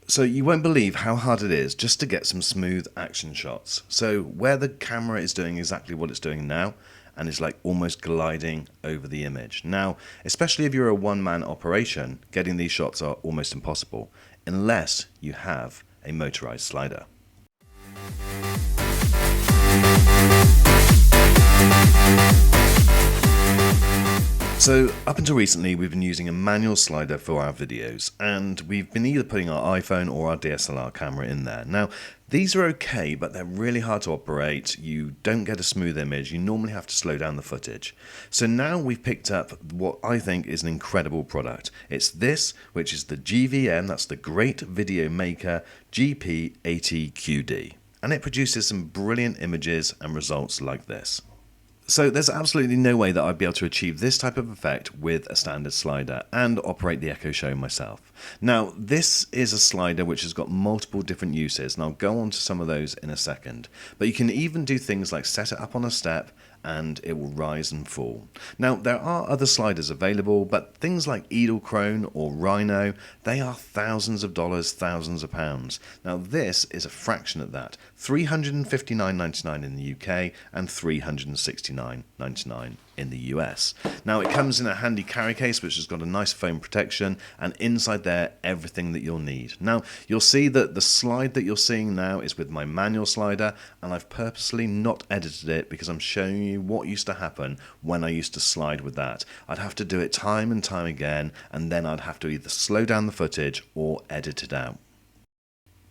So you won't believe how hard it is just to get some smooth action shots. So where the camera is doing exactly what it's doing now, and is like almost gliding over the image. Now, especially if you're a one-man operation, getting these shots are almost impossible, unless you have a motorized slider. So up until recently, we've been using a manual slider for our videos, and we've been either putting our iPhone or our DSLR camera in there. Now, these are okay, but they're really hard to operate. You don't get a smooth image. You normally have to slow down the footage. So now we've picked up what I think is an incredible product. It's this, which is the GVM, that's the Great Video Maker GP80QD. And it produces some brilliant images and results like this. So there's absolutely no way that I'd be able to achieve this type of effect with a standard slider and operate the Echo Show myself. Now, this is a slider which has got multiple different uses, and I'll go on to some of those in a second. But you can even do things like set it up on a step and it will rise and fall. Now, there are other sliders available, but things like Edelkrone or Rhino, they are thousands of dollars, thousands of pounds. Now, this is a fraction of that, $359.99 in the UK and $369.99 in the US. Now, it comes in a handy carry case which has got a nice foam protection, and inside there everything that you'll need. Now, you'll see that the slide that you're seeing now is with my manual slider, and I've purposely not edited it because I'm showing you what used to happen when I used to slide with that. I'd have to do it time and time again, and then I'd have to either slow down the footage or edit it out.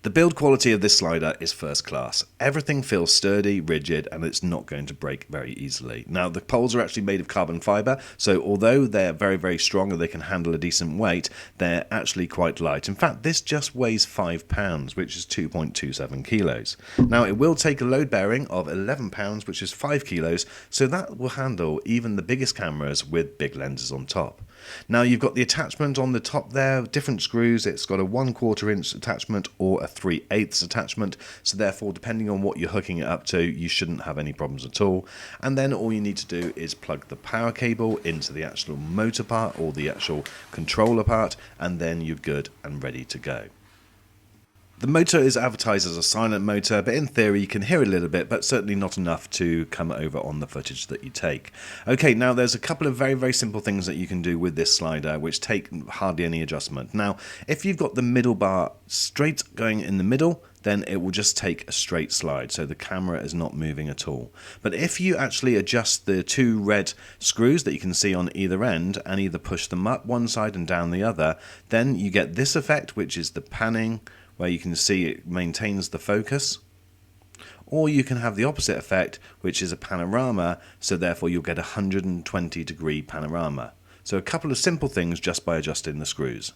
The build quality of this slider is first class. Everything feels sturdy, rigid, and it's not going to break very easily. Now, the poles are actually made of carbon fiber, so although they're very, very strong and they can handle a decent weight, they're actually quite light. In fact, this just weighs 5 pounds, which is 2.27 kilos. Now, it will take a load bearing of 11 pounds, which is 5 kilos, so that will handle even the biggest cameras with big lenses on top. Now, you've got the attachment on the top there, different screws. It's got a 1/4 inch attachment or a 3/8 attachment, so therefore, depending on what you're hooking it up to, you shouldn't have any problems at all. And then all you need to do is plug the power cable into the actual motor part or the actual controller part, and then you're good and ready to go. The motor is advertised as a silent motor, but in theory you can hear a little bit, but certainly not enough to come over on the footage that you take. Okay, now there's a couple of very, very simple things that you can do with this slider which take hardly any adjustment. Now, if you've got the middle bar straight going in the middle, then it will just take a straight slide, so the camera is not moving at all. But if you actually adjust the two red screws that you can see on either end and either push them up one side and down the other, then you get this effect, which is the panning, where you can see it maintains the focus. Or you can have the opposite effect, which is a panorama, so therefore you'll get a 120-degree panorama. So a couple of simple things just by adjusting the screws.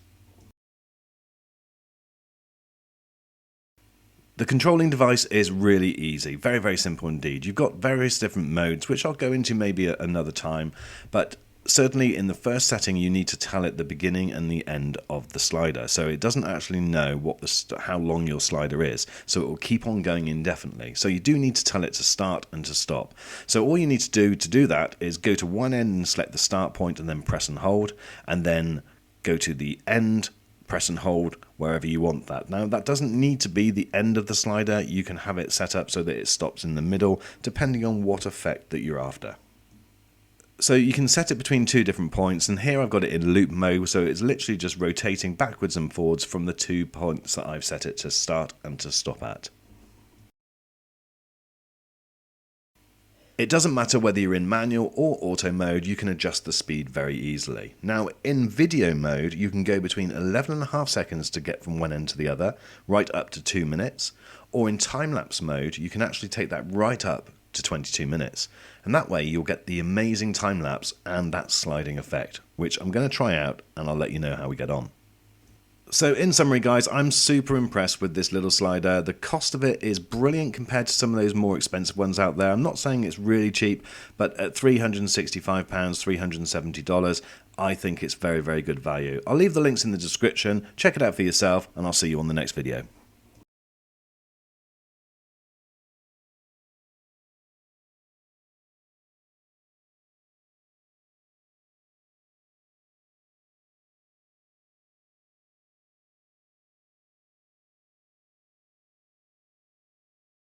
The controlling device is really easy, very, very simple indeed. You've got various different modes, which I'll go into maybe another time, but certainly in the first setting you need to tell it the beginning and the end of the slider, so it doesn't actually know how long your slider is, so it will keep on going indefinitely. So you do need to tell it to start and to stop. So all you need to do that is go to one end and select the start point and then press and hold, and then go to the end, press and hold wherever you want that. Now, that doesn't need to be the end of the slider. You can have it set up so that it stops in the middle, depending on what effect that you're after. So you can set it between two different points, and here I've got it in loop mode, so it's literally just rotating backwards and forwards from the 2 points that I've set it to start and to stop at. It doesn't matter whether you're in manual or auto mode, you can adjust the speed very easily. Now, in video mode, you can go between 11.5 seconds to get from one end to the other, right up to 2 minutes, or in time-lapse mode, you can actually take that right up to 22 minutes. And that way you'll get the amazing time lapse and that sliding effect, which I'm going to try out and I'll let you know how we get on. So in summary guys, I'm super impressed with this little slider. The cost of it is brilliant compared to some of those more expensive ones out there. I'm not saying it's really cheap, but at £365, $370, I think it's very, very good value. I'll leave the links in the description, check it out for yourself, and I'll see you on the next video.